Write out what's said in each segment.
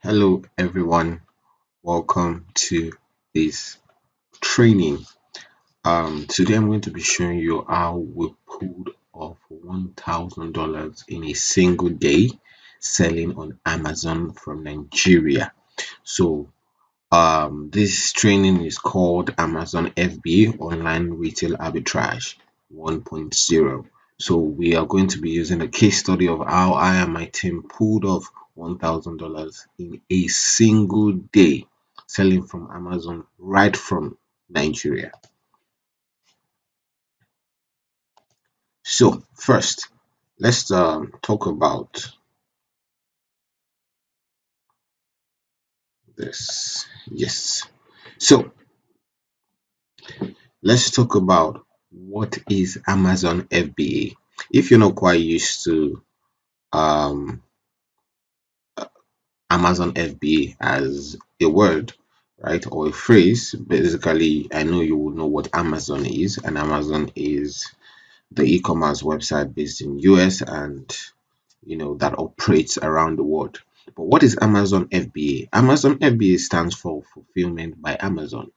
Hello everyone, welcome to this training. Today I'm going to be showing you how we pulled off $1,000 in a single day selling on Amazon from Nigeria. So this training is called Amazon FBA Online Retail Arbitrage 1.0. So we are going to be using a case study of how I and my team pulled off $1,000 in a single day selling from Amazon right from Nigeria. So first, let's talk about this. Yes. So let's talk about what is Amazon FBA. If you're not quite used to um, Amazon FBA as a word, right, or a phrase, basically, I know you will know what Amazon is, and Amazon is the e-commerce website based in US and that operates around the world. But what is Amazon FBA? Amazon FBA stands for Fulfillment by Amazon.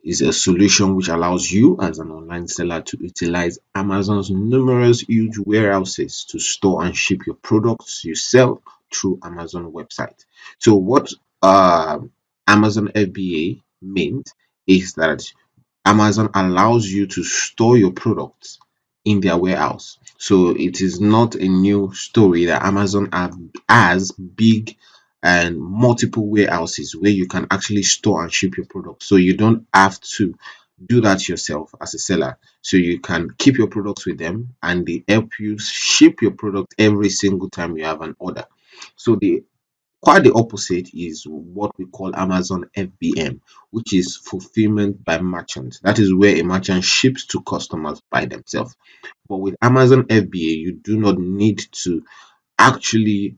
Is a solution which allows you as an online seller to utilize Amazon's numerous huge warehouses to store and ship your products you sell through Amazon website. So what Amazon FBA means is that Amazon allows you to store your products in their warehouse. So it is not a new story that has big and multiple warehouses where you can actually store and ship your products. So you don't have to do that yourself as a seller. So you can keep your products with them and they help you ship your product every single time you have an order. So the Quite the opposite is what we call Amazon FBM, which is fulfillment by merchant. That is where a merchant ships to customers by themselves. But with Amazon FBA, you do not need to actually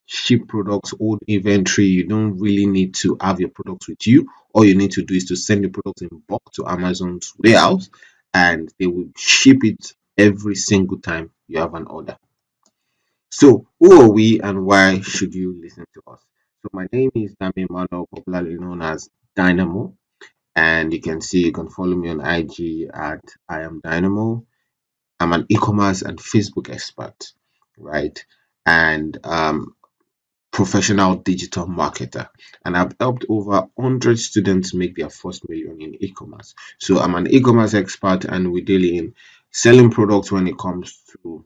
ship products, hold inventory. You don't really need to have your products with you. All you need to do is to send the products in bulk to Amazon's warehouse and they will ship it every single time you have an order. So, who are we and why should you listen to us? So, my name is Dami Manuel, popularly known as Dynamo, and you can follow me on IG at I am Dynamo. I'm an e-commerce and Facebook expert, right? And professional digital marketer, and I've helped over 100 students make their first million in e-commerce. So, I'm an e-commerce expert, and we deal in selling products when it comes to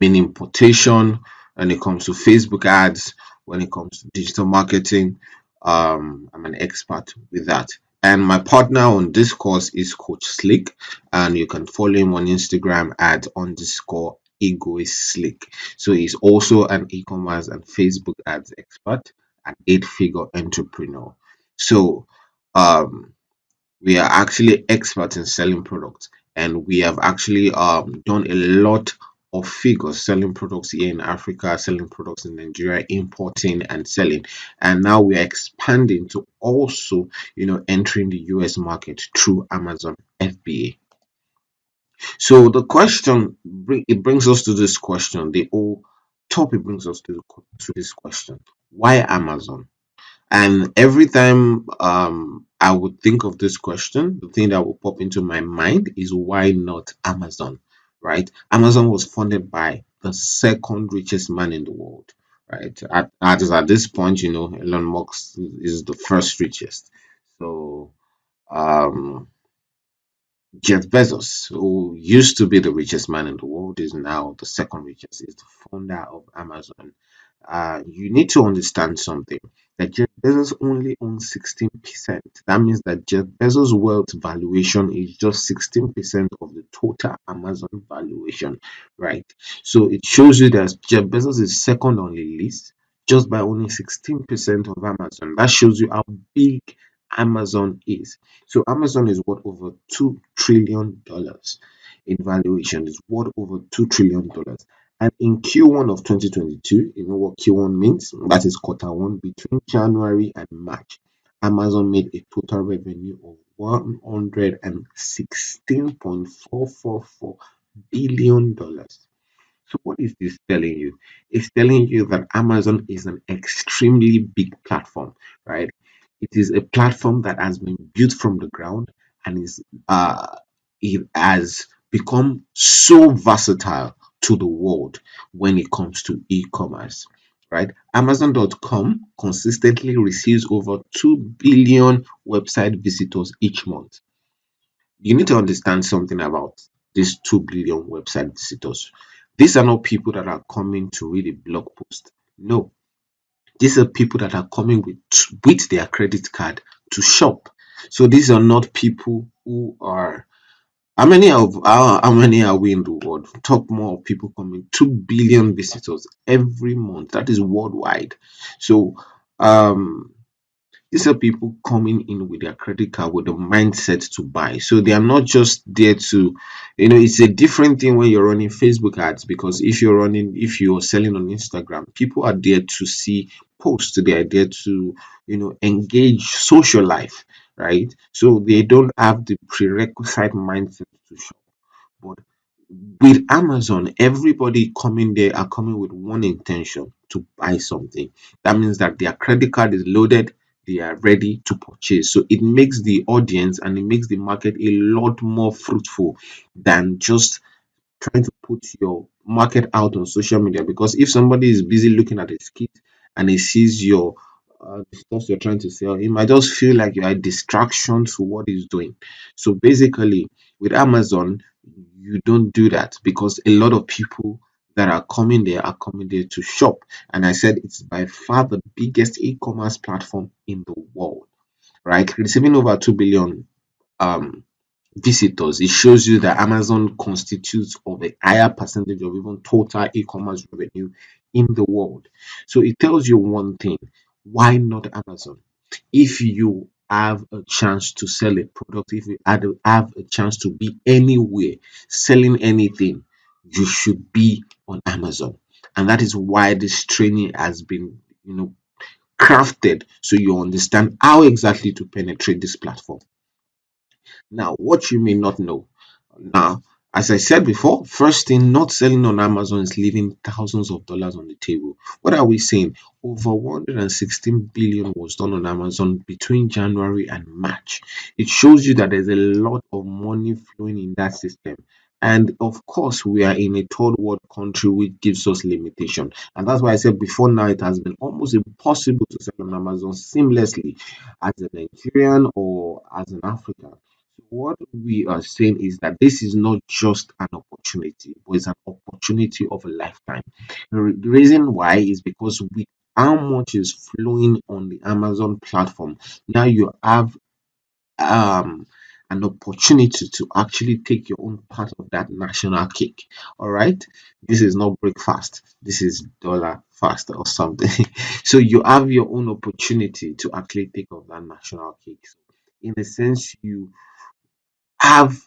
meaning importation, when it comes to Facebook ads, when it comes to digital marketing. I'm an expert with that. And my partner on this course is Coach Slick, and you can follow him on Instagram at underscore ego is slick. So he's also an e-commerce and Facebook ads expert, an eight-figure entrepreneur. So um we are actually experts in selling products, and we have actually done a lot of figures selling products here in Africa, selling products in Nigeria, importing and selling, and now we are expanding to also entering the US market through Amazon FBA. So it brings us to this question. The whole topic brings us to this question: why Amazon? And every time I would think of this question, the thing that will pop into my mind is why not Amazon, right? Amazon was funded by the second richest man in the world, right? At this point, Elon Musk is the first richest. So um, Jeff Bezos, who used to be the richest man in the world, is now the second richest, is the founder of Amazon. You need to understand something that Jeff Bezos only owns 16%. That means that Jeff Bezos' wealth valuation is just 16% of the total Amazon valuation, right? So it shows you that Jeff Bezos is second on the list just by owning 16% of Amazon. That shows you how big Amazon is. So Amazon is worth over $2 trillion in valuation. It's worth over $2 trillion. And in Q1 of 2022, you know what Q1 means? That is quarter one. Between January and March, Amazon made a total revenue of $116.444 billion. So what is this telling you? It's telling you that Amazon is an extremely big platform, right? It is a platform that has been built from the ground and it has become so versatile to the world when it comes to e-commerce, right? Amazon.com consistently receives over 2 billion website visitors each month. You need to understand something about these 2 billion website visitors. These are not people that are coming to read a blog post. No, these are people that are coming with their credit card to shop. So these are not people who are how many are we in the world? Talk more of people coming, 2 billion visitors every month. That is worldwide. So um these are people coming in with their credit card with the mindset to buy. So they are not just there to, it's a different thing when you're running Facebook ads, because if you're selling on Instagram, people are there to see posts, they are there to, engage social life, right? So they don't have the prerequisite mindset to shop. But with Amazon, everybody coming there are coming with one intention to buy something. That means that their credit card is loaded, they are ready to purchase. So it makes the audience and it makes the market a lot more fruitful than just trying to put your market out on social media. Because if somebody is busy looking at a skit and he sees your the stuff you're trying to sell, he might just feel like you're a distraction to what he's doing. So basically, with Amazon, you don't do that, because a lot of people that are coming there to shop. And I said it's by far the biggest e-commerce platform in the world, right? Receiving over 2 billion um visitors, it shows you that Amazon constitutes of a higher percentage of even total e-commerce revenue in the world. So it tells you one thing: why not Amazon? If you have a chance to sell a product, if you have a chance to be anywhere selling anything, you should be on Amazon. And that is why this training has been, crafted, so you understand how exactly to penetrate this platform. Now, what you may not know. Now, as I said before, first thing, not selling on Amazon is leaving thousands of dollars on the table. What are we saying? Over 116 billion was done on Amazon between January and March. It shows you that there's a lot of money flowing in that system. And of course, we are in a third world country, which gives us limitation. And that's why I said before now it has been almost impossible to sell on Amazon seamlessly as a Nigerian or as an African. What we are saying is that this is not just an opportunity, but it's an opportunity of a lifetime. The reason why is because with how much is flowing on the Amazon platform, now you have um an opportunity to actually take your own part of that national cake. All right, this is not breakfast, this is dollar fast or something. So you have your own opportunity to actually take off that national cake. So in a sense, you have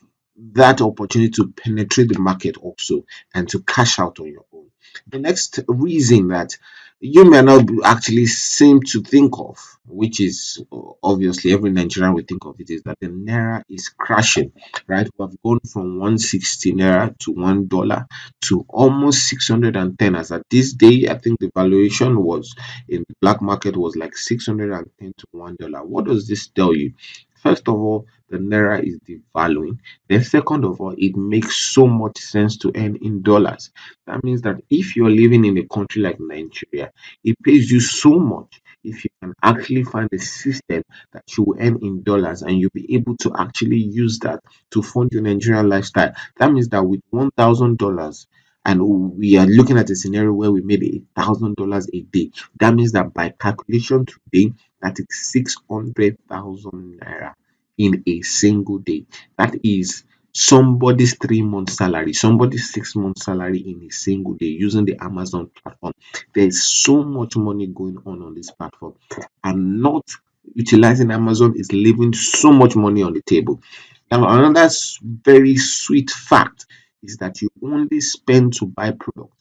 that opportunity to penetrate the market also and to cash out on your own. The next reason that you may not actually seem to think of, which is obviously every Nigerian will think of it, is that the naira is crashing, right? We have gone from 160 naira to $1 to almost 610. As at this day, I think the valuation was in the black market was like 610 to $1. What does this tell you? First of all, the naira is devaluing. Then, second of all, it makes so much sense to earn in dollars. That means that if you're living in a country like Nigeria, it pays you so much if you can actually find a system that you will earn in dollars and you'll be able to actually use that to fund your Nigerian lifestyle. That means that with $1,000, and we are looking at a scenario where we made $1,000 a day. That means that by calculation today, that is 600,000 naira in a single day. That is somebody's 3 month salary, somebody's 6 month salary in a single day using the Amazon platform. There's so much money going on this platform, and not utilizing Amazon is leaving so much money on the table. Now, another very sweet fact is that you only spend to buy product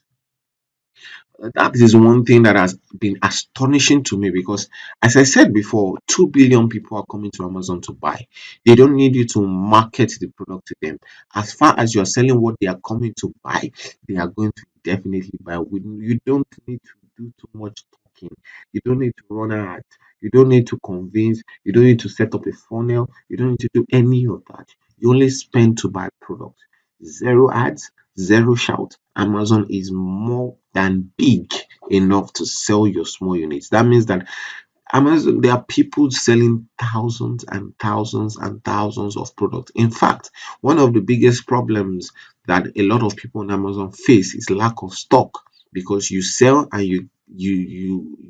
that is one thing that has been astonishing to me because, as I said before, 2 billion people are coming to Amazon to buy. They don't need you to market the product to them. As far as you're selling what they are coming to buy, they are going to definitely buy. You don't need to do too much talking. You don't need to run ads. You don't need to convince. You don't need to set up a funnel. You don't need to do any of that. You only spend to buy product. Zero ads, zero shout. Amazon is more than big enough to sell your small units. That means that Amazon, there are people selling thousands and thousands and thousands of products. In fact, one of the biggest problems that a lot of people on Amazon face is lack of stock, because you sell and you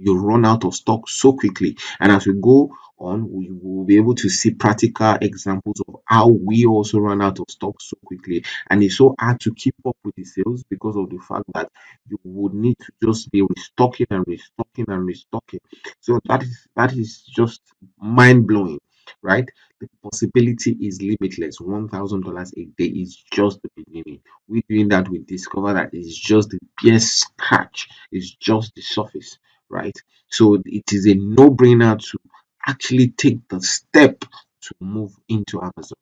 run out of stock so quickly. And as we go on, we will be able to see practical examples of how we also run out of stock so quickly. And it's so hard to keep up with the sales because of the fact that you would need to just be restocking and restocking and restocking. So that is just mind blowing, right? The possibility is limitless. $1,000 a day is just the beginning. We doing that, we discover that it's just the bare scratch, it's just the surface, right? So it is a no-brainer to actually take the step to move into Amazon.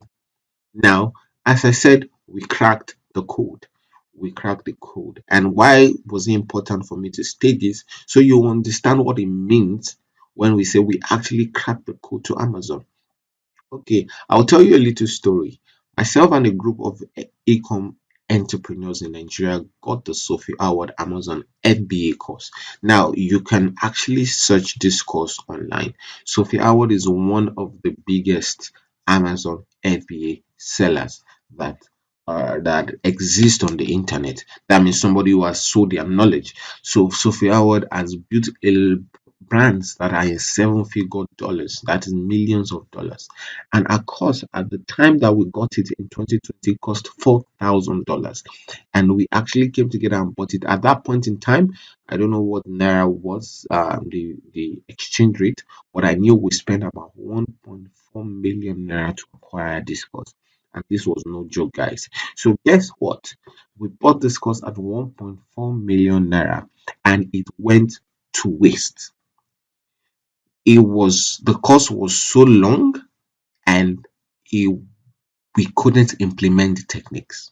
Now, as I said, we cracked the code. We cracked the code. And why was it important for me to state this? So you understand what it means when we say we actually cracked the code to Amazon. Okay, I'll tell you a little story. Myself and a group of e-com entrepreneurs in Nigeria got the Sophie Award Amazon FBA course. Now, you can actually search this course online. Sophie Award is one of the biggest Amazon FBA sellers that exist on the internet. That means somebody who has sold their knowledge. So Sophie Award has built a brands that are in seven-figure dollars, that is millions of dollars. And our course at the time that we got it in 2020 cost $4,000. And we actually came together and bought it. At that point in time, I don't know what Naira was, the exchange rate, but I knew we spent about 1.4 million Naira to acquire this course. And this was no joke, guys. So guess what? We bought this course at 1.4 million Naira and it went to waste. The course was so long and it, we couldn't implement the techniques.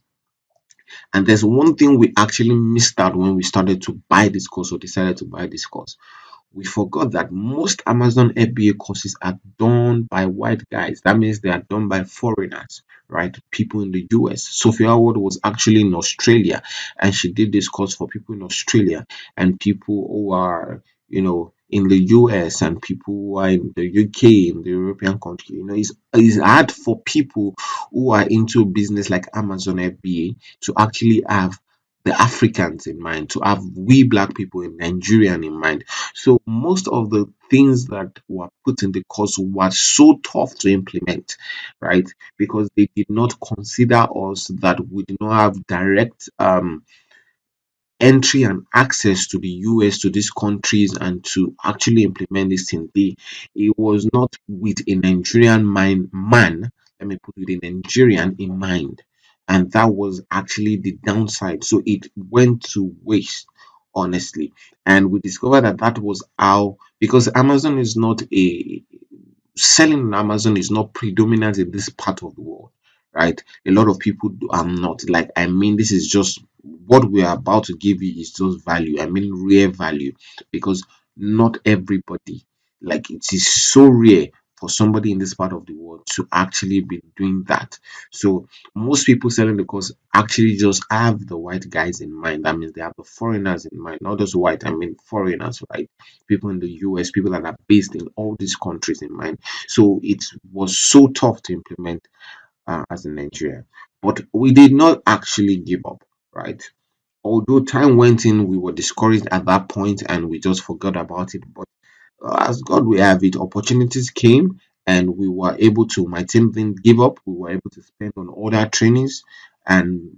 And there's one thing we actually missed out when we started to buy this course or decided to buy this course. We forgot that most Amazon FBA courses are done by white guys. That means they are done by foreigners, right? People in the US. Sophia Ward was actually in Australia and she did this course for people in Australia and people who are, in the US and people who are in the UK, in the European country. It's hard for people who are into business like Amazon FBA to actually have the Africans in mind, to have we black people in Nigeria in mind. So most of the things that were put in the course were so tough to implement, right? Because they did not consider us that we did not have direct entry and access to the US, to these countries, and to actually implement this thing. It was not with a Nigerian man, let me put it, a Nigerian in mind. And that was actually the downside. So it went to waste, honestly. And we discovered that that was how, because Amazon is not a selling on Amazon is not predominant in this part of the world, right? A lot of people are not. Like, I mean, this is just what we are about to give you is just value. I mean, rare value, because not everybody, like, it is so rare for somebody in this part of the world to actually be doing that. So most people selling the course actually just have the white guys in mind. That means they have the foreigners in mind, not just white, I mean foreigners, right? People in the US, people that are based in all these countries in mind. So it was so tough to implement as in Nigeria. But we did not actually give up, right? Although time went in, we were discouraged at that point and we just forgot about it. But as God will have it, opportunities came and we were able to, my team didn't give up. We were able to spend on other trainings and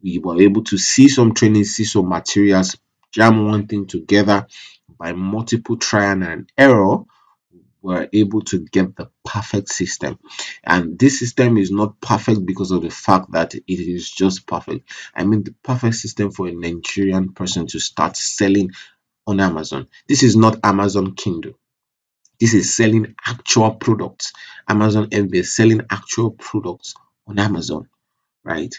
we were able to see some trainings, see some materials, jam one thing together by multiple trial and error. were able to get the perfect system. And this system is not perfect because of the fact that it is just perfect. I mean, the perfect system for a Nigerian person to start selling on Amazon. This is not Amazon Kindle. This is selling actual products. Amazon FBA is selling actual products on Amazon, right?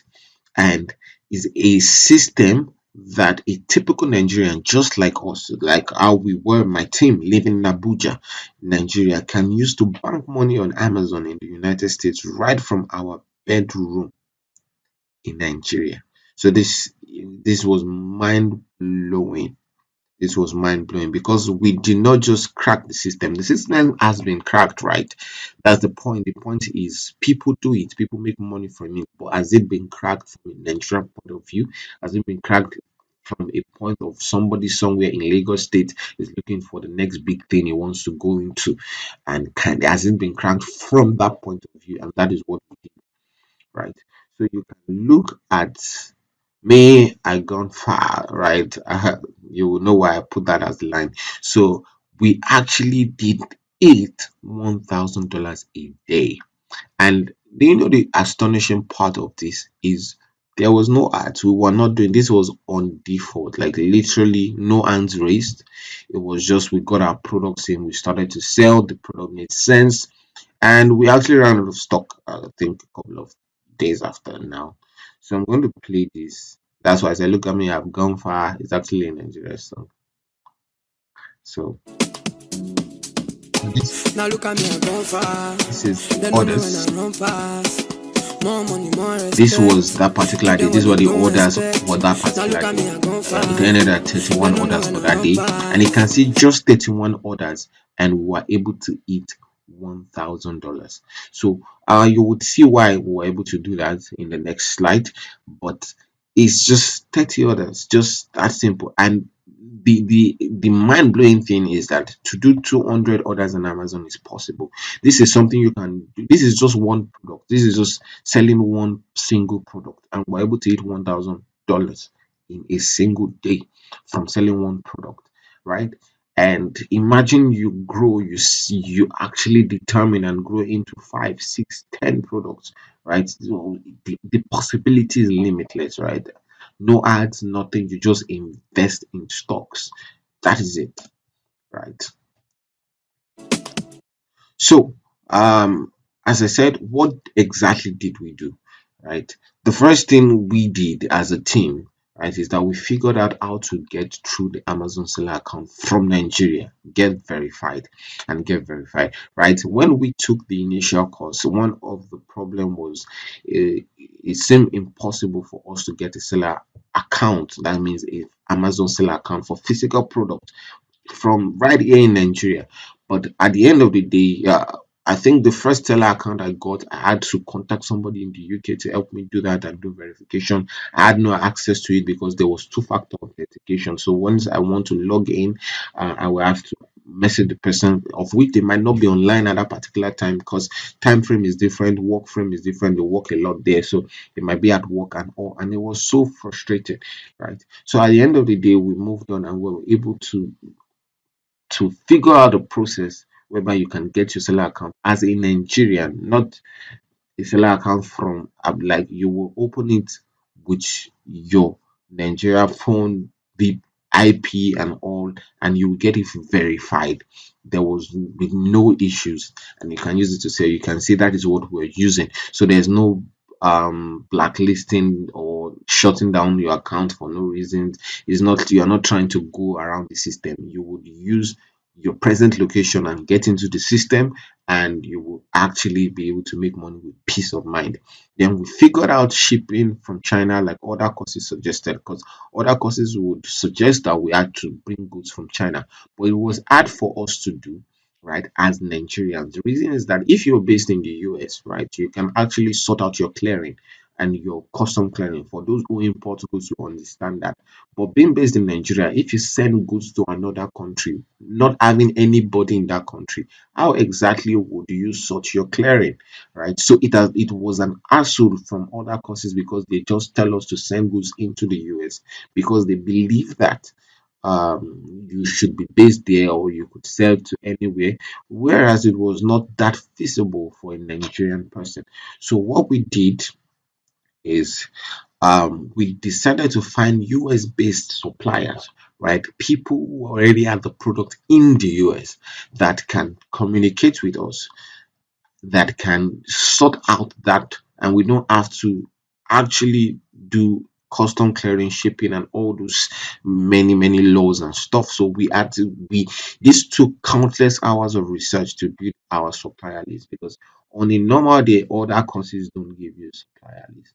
And is a system that a typical Nigerian, just like us, like how we were, my team living in Abuja, Nigeria, can use to bank money on Amazon in the United States right from our bedroom in Nigeria. So this was mind blowing. This was mind blowing because we did not just crack the system. The system has been cracked, right? That's the point. The point is people do it, people make money from it. But has it been cracked from a Nigerian point of view? Has it been cracked from a point of somebody somewhere in Lagos State is looking for the next big thing he wants to go into? And has it been cracked from that point of view? And that is what we did, right? So you can look at me, I gone far, right? You will know why I put that as the line. So we actually did it $1,000 a day. And do you know the astonishing part of this is there was no ads. We were not doing this was on default, like literally no hands raised. It was just we got our products in, we started to sell, the product made sense, and we actually ran out of stock, I think a couple of days after now. So I'm going to play this. That's why I said, look at me, I've gone far. It's actually in Nigeria song. So this Now look at me, I gone far. this is They know me when I orders. run fast. More money, more This was respect. that particular Give day. them what These were they the don't orders expect. for that Now look particular at day. me, I gone far. It ended at They 31 know me orders when for I that run day. And you fast. can see just 31 orders, and we were able to eat $1,000. So you would see why we were able to do that in the next slide. But it's just 30 orders, just that simple. And the mind-blowing thing is that to do 200 orders on Amazon is possible. This is something you can do. This is just one product. This is just selling one single product, and we're able to hit $1,000 in a single day from selling one product, right? And imagine you grow, you see, you actually determine and grow into 5, 6, 10 products, right? So the possibility is limitless, right? No ads, nothing. You just invest in stocks. That is it, right? So, as I said, what exactly did we do, right? The first thing we did as a team, right, is that we figured out how to get through the Amazon seller account from Nigeria, get verified, right? When we took the initial course, one of the problem was it seemed impossible for us to get a seller account. That means a Amazon seller account for physical product from right here in Nigeria. But at the end of the day, I think the first teller account I got, I had to contact somebody in the UK to help me do that and do verification. I had no access to it because there was two-factor authentication. So once I want to log in, I will have to message the person, of which they might not be online at that particular time because time frame is different, work frame is different. They work a lot there, so they might be at work and all. And it was so frustrating, right? So at the end of the day, we moved on and we were able to figure out a process whereby you can get your seller account as a Nigerian, not a seller account from like you will open it with your Nigeria phone, the IP and all, and you will get it verified. There was with no issues, and you can use it to say you can see that is what we're using. So there's no blacklisting or shutting down your account for no reason. It's not, you are not trying to go around the system. You would use your present location and get into the system, and you will actually be able to make money with peace of mind. Then we figured out shipping from China, like other courses suggested, because other courses would suggest that we had to bring goods from China, but it was hard for us to do, right, as Nigerians. The reason is that if you're based in the US, right, you can actually sort out your clearing and your custom clearing. For those who import goods, you understand that. But being based in Nigeria, if you send goods to another country, not having anybody in that country, how exactly would you sort your clearing, right? So it was an hassle from other courses because they just tell us to send goods into the US because they believe that you should be based there or you could sell to anywhere, whereas it was not that feasible for a Nigerian person. So what we did is, we decided to find US based suppliers, right? People who already have the product in the US that can communicate with us, that can sort out that, and we don't have to actually do custom clearing, shipping, and all those many laws and stuff. So we had to we this took countless hours of research to build our supplier list, because on a normal day other courses don't give you a supplier list.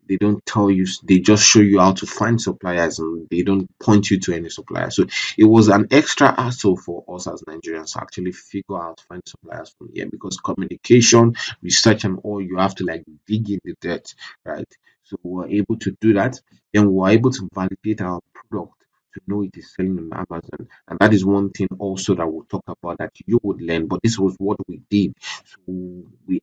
They don't tell you, they just show you how to find suppliers and they don't point you to any supplier. So it was an extra hassle for us as Nigerians to actually figure out find suppliers from here, because communication, research, and all, you have to like dig in the dirt, right? So we were able to do that. Then we were able to validate our product to know it is selling on Amazon. And that is one thing also that we'll talk about that you would learn. But this was what we did. So we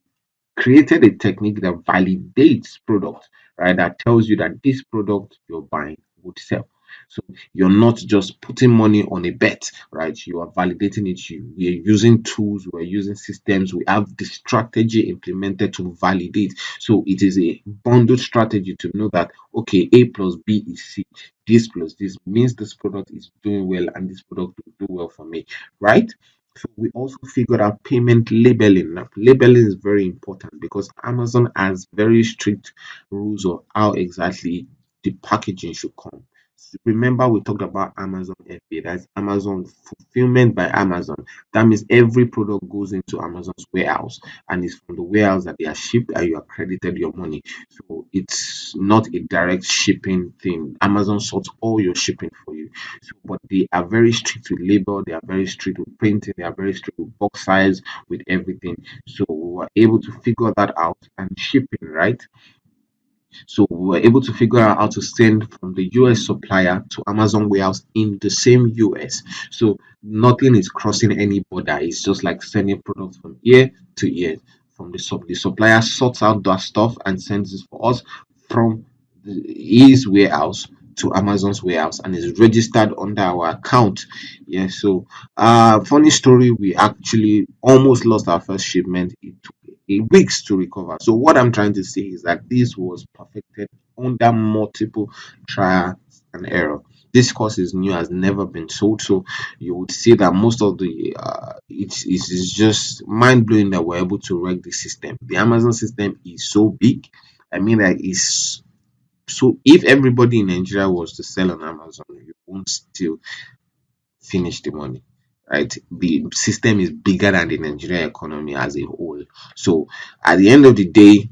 created a technique that validates product, right? That tells you that this product you're buying would sell. So you're not just putting money on a bet, right? You are validating it. We are using tools, we're using systems, we have the strategy implemented to validate. So it is a bundled strategy to know that okay, A plus B is C. This plus this means this product is doing well and this product will do well for me, right? So we also figured out payment labeling. Now, labeling is very important because Amazon has very strict rules of how exactly the packaging should come. So remember, we talked about Amazon FBA, that's Amazon fulfillment by Amazon. That means every product goes into Amazon's warehouse and it's from the warehouse that they are shipped and you are credited your money. So it's not a direct shipping thing. Amazon sorts all your shipping for you. So, but they are very strict with label, they are very strict with printing, they are very strict with box size, with everything. So we were able to figure that out and shipping, right? So we were able to figure out how to send from the US supplier to Amazon warehouse in the same US. So nothing is crossing any border. It's just like sending products from ear to ear. From the supplier sorts out that stuff and sends it for us from his warehouse to Amazon's warehouse and is registered under our account. Yeah, so funny story, we actually almost lost our first shipment. It took weeks to recover. So what I'm trying to say is that this was perfected under multiple trial and error. This course is new, has never been sold, so you would see that most of the it's just mind blowing that we're able to wreck the system. The Amazon system is so big. I mean, that is so if everybody in Nigeria was to sell on Amazon, you won't still finish the money. Right, the system is bigger than the Nigerian economy as a whole. So at the end of the day,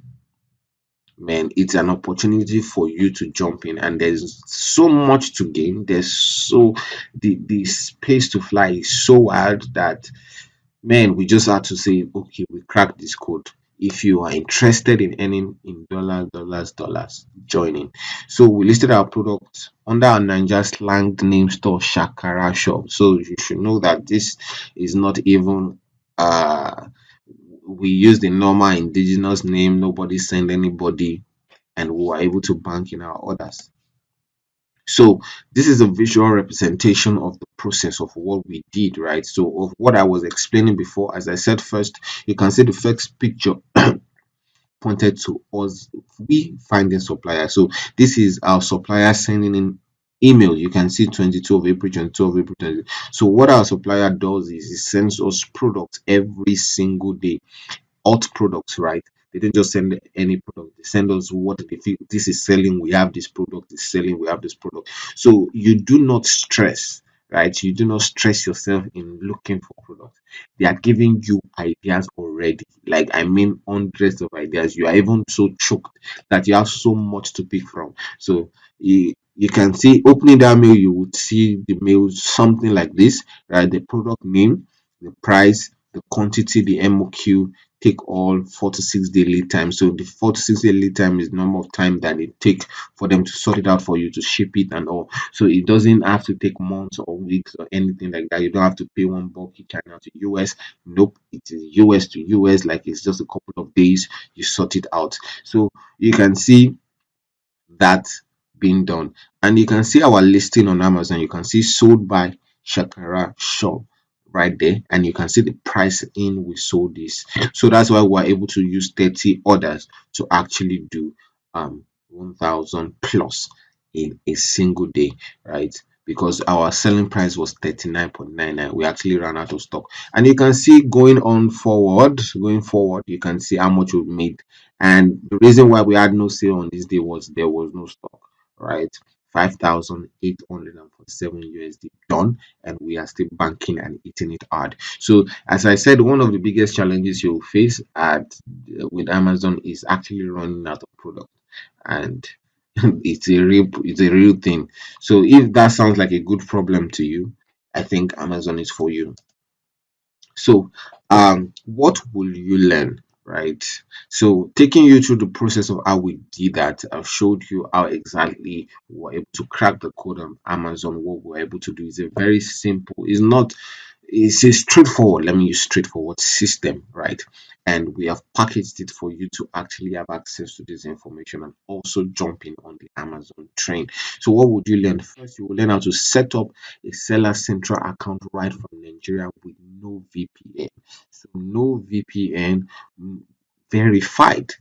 man, it's an opportunity for you to jump in, and there's so much to gain. There's so the space to fly is so wide that, man, we just had to say, okay, we cracked this code. If you are interested in earning in dollars, join in. So we listed our product under our Niger slang name store, Shakara Shop. So you should know that this is not even we use the normal indigenous name, nobody send anybody, and we were able to bank in our orders. So this is a visual representation of the process of what we did, right? So of what I was explaining before, as I said first, you can see the first picture pointed to us, we finding supplier. So this is our supplier sending in email. You can see 22 of April, 22 of April. 20. So what our supplier does is it sends us products every single day, hot products, right? They don't just send any product. They send us what they feel this is selling. We have this product. Is selling. We have this product. So you do not stress, right? You do not stress yourself in looking for products. They are giving you ideas already. Like I mean, hundreds of ideas. You are even so choked that you have so much to pick from. So you can see opening that mail, you would see the mail something like this, right? The product name, the price, the quantity, the MOQ, take all 4 to 6 day lead time. So the 4 to 6 day lead time is the number of time that it take for them to sort it out for you to ship it and all. So it doesn't have to take months or weeks or anything like that. You don't have to pay one bulky China to US. Nope, it is US to US. Like it's just a couple of days. You sort it out. So you can see that being done. and you can see our listing on Amazon. You can see sold by Shakara Shop right there, and you can see the price in we sold this. So that's why we're able to use 30 orders to actually do 1000 plus in a single day, right? Because our selling price was 39.99, we actually ran out of stock. And you can see going forward, you can see how much we made. And the reason why we had no sale on this day was there was no stock, right? 5,847 USD done, and we are still banking and eating it hard. So, as I said, one of the biggest challenges you'll face at with Amazon is actually running out of product, and it's a real thing. So, if that sounds like a good problem to you, I think Amazon is for you. So, what will you learn, right? So, taking you through the process of how we did that, I've showed you how exactly we were able to crack the code on Amazon. What we're able to do is a very simple. It's a straightforward, let me use straightforward system, right? And we have packaged it for you to actually have access to this information and also jump in on the Amazon train. So, what would you learn? First, you will learn how to set up a seller central account right from Nigeria with no VPN. So, no VPN, verified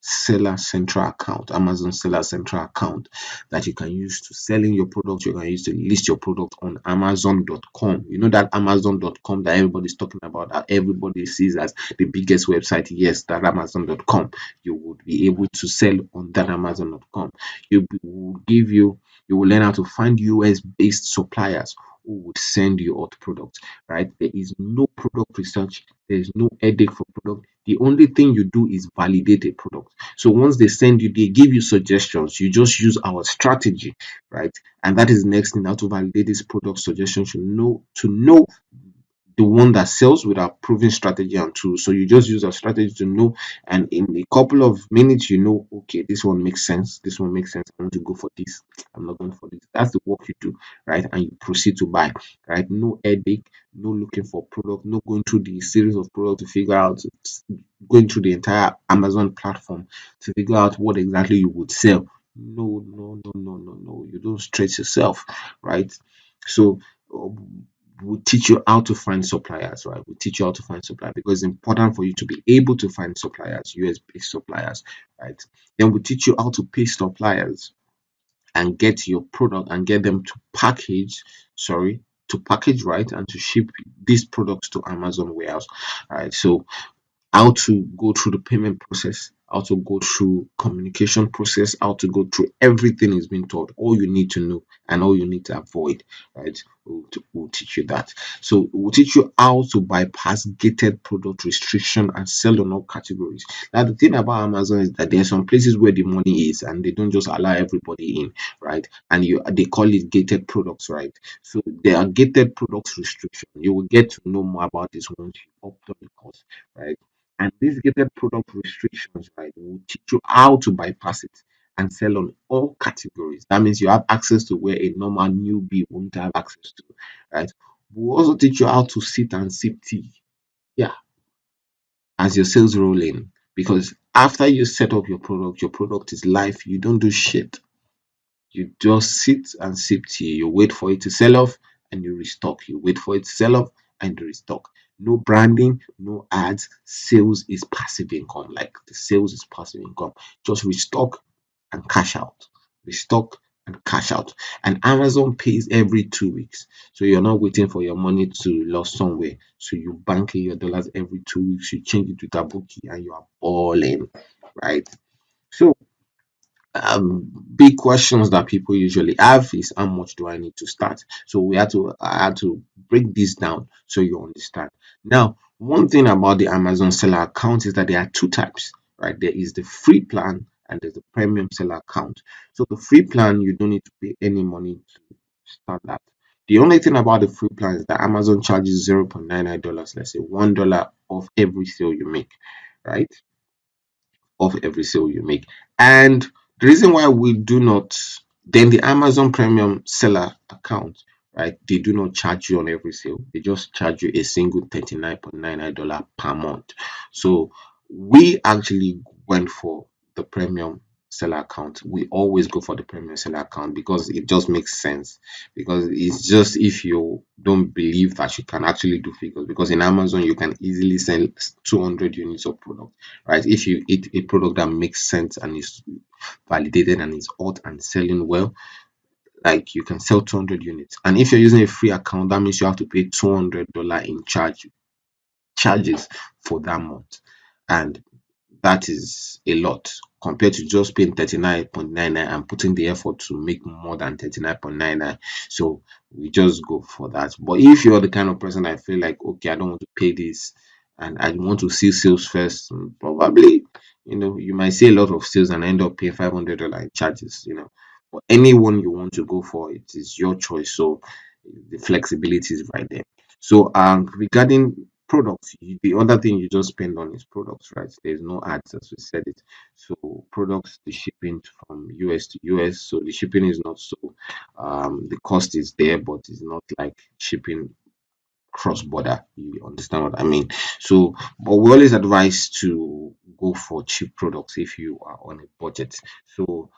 seller central account, Amazon seller central account that you can use to selling your product, you can use to list your product on Amazon.com. You know that Amazon.com that everybody's talking about, that everybody sees as the biggest website. Yes, that Amazon.com. You would be able to sell on that Amazon.com. You will learn how to find US based suppliers who would send you out products, right? There is no product research, there is no headache for product. The only thing you do is validate a product. So once they send you, they give you suggestions. You just use our strategy, right? And that is the next thing, how to validate this product suggestion to know the one that sells with our proven strategy and tools. So you just use our strategy to know, and in a couple of minutes, you know, okay, this one makes sense. This one makes sense. I want to go for this. I'm not going for this. That's the work you do, right? And you proceed to buy, right? No headache, no looking for product, no going through the series of product to figure out, going through the entire Amazon platform to figure out what exactly you would sell. No, no, no, no, no, no. You don't stretch yourself, right? So we'll teach you how to find suppliers, right? We'll teach you how to find suppliers because it's important for you to be able to find suppliers, US based suppliers, right? Then we'll teach you how to pay suppliers and get your product and get them to package right and to ship these products to Amazon warehouse. Right. So how to go through the payment process, how to go through communication process, how to go through everything is being taught. All you need to know and all you need to avoid, right? We'll teach you that. So we'll teach you how to bypass gated product restriction and sell on all categories. Now the thing about Amazon is that there are some places where the money is and they don't just allow everybody in, right? And they call it gated products, right? So there are gated products restriction. You will get to know more about this once you opt on the course, right? And these gated product restrictions, right, will teach you how to bypass it and sell on all categories. That means you have access to where a normal newbie won't have access to, right? We'll also teach you how to sit and sip tea, yeah, as your sales roll in. Because after you set up your product is live, you don't do shit. You just sit and sip tea. You wait for it to sell off and you restock. You wait for it to sell off and you restock. No branding, no ads. Sales is passive income. Like the sales is passive income. Just restock and cash out. Restock and cash out. And Amazon pays every 2 weeks. So you're not waiting for your money to lost somewhere. So you bank in your dollars every 2 weeks. You change it to Tabuki and you are balling, right? So big questions that people usually have is how much do I need to start? So I had to break this down so you understand. Now, one thing about the Amazon seller account is that there are two types, right? There is the free plan and there's the premium seller account. So the free plan, you don't need to pay any money to start that. The only thing about the free plan is that Amazon charges $0.99, let's say $1 of every sale you make, right? Of every sale you make. And the reason why we do not, then the Amazon Premium seller account, right? They do not charge you on every sale. They just charge you a single $39.99 per month. So we actually went for the premium seller account, we always go for the premium seller account because it just makes sense. Because it's just if you don't believe that you can actually do figures, because in Amazon you can easily sell 200 units of product, right? If you eat a product that makes sense and is validated and is hot and selling well, like you can sell 200 units. And if you're using a free account, that means you have to pay $200 in charges for that month. And that is a lot compared to just paying 39.99 and putting the effort to make more than 39.99. So we just go for that. But if you're the kind of person I feel like, okay, I don't want to pay this and I want to see sales first, probably, you might see a lot of sales and end up paying $500 in charges. But anyone you want to go for, it is your choice. So the flexibility is right there. So regarding products, the other thing you just spend on is products, right? There's no ads, as we said it. So products, the shipping from US to US, so the shipping is not so the cost is there, but it's not like shipping cross border. You understand what I mean? So, but we always advise to go for cheap products if you are on a budget. So,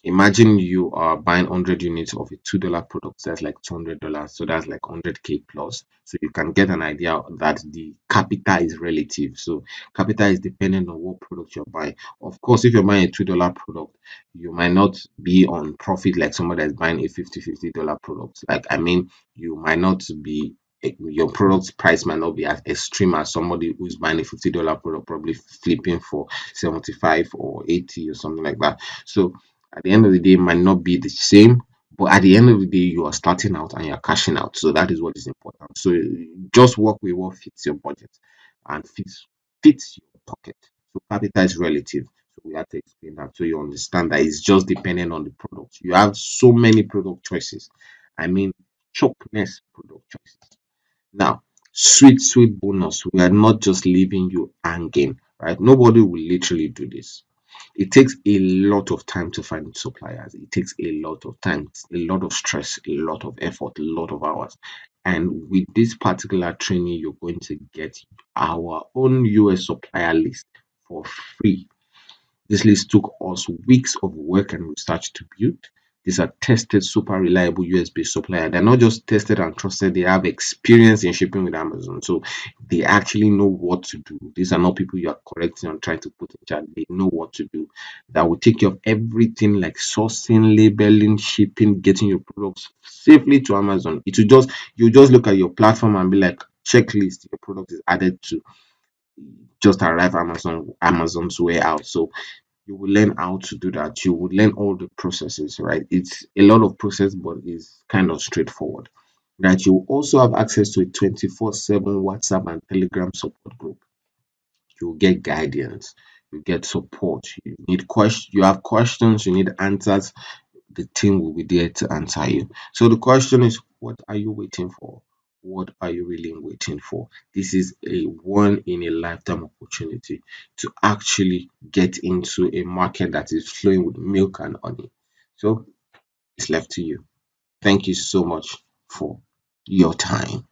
imagine you are buying 100 units of a $2 product, that's like $200, so that's like 100K plus. So you can get an idea that the capital is relative. So capital is dependent on what product you're buying. Of course, if you're buying a $2 product, you might not be on profit like somebody that's buying a $50 product. Like, I mean, you might not be your product's price might not be as extreme as somebody who's buying a $50 product, probably flipping for 75 or 80 or something like that. So at the end of the day, it might not be the same, but at the end of the day, you are starting out and you're cashing out. So that is what is important. So just work with what fits your budget and fits your pocket. So capital is relative. So we have to explain that so you understand that it's just depending on the product. You have so many product choices. I mean, chokeness product choices. Now, sweet, sweet bonus. We are not just leaving you hanging, right? Nobody will literally do this. It takes a lot of time to find suppliers. It takes a lot of time, a lot of stress, a lot of effort, a lot of hours. And with this particular training, you're going to get our own US supplier list for free. This list took us weeks of work and research to build. These are tested, super reliable US-based supplier. They're not just tested and trusted, they have experience in shipping with Amazon. So they actually know what to do. These are not people you are correcting and trying to put in charge. They know what to do. That will take care of everything like sourcing, labeling, shipping, getting your products safely to Amazon. You just look at your platform and be like, checklist, your product is added to just arrive Amazon's warehouse. So you will learn how to do that. You will learn all the processes, right? It's a lot of process, but it's kind of straightforward. That you also have access to a 24/7 WhatsApp and Telegram support group. You get guidance, you get support. You have questions, you need answers. The team will be there to answer you. So the question is, what are you waiting for? What are you really waiting for? This is a one in a lifetime opportunity to actually get into a market that is flowing with milk and honey. So it's left to you. Thank you so much for your time.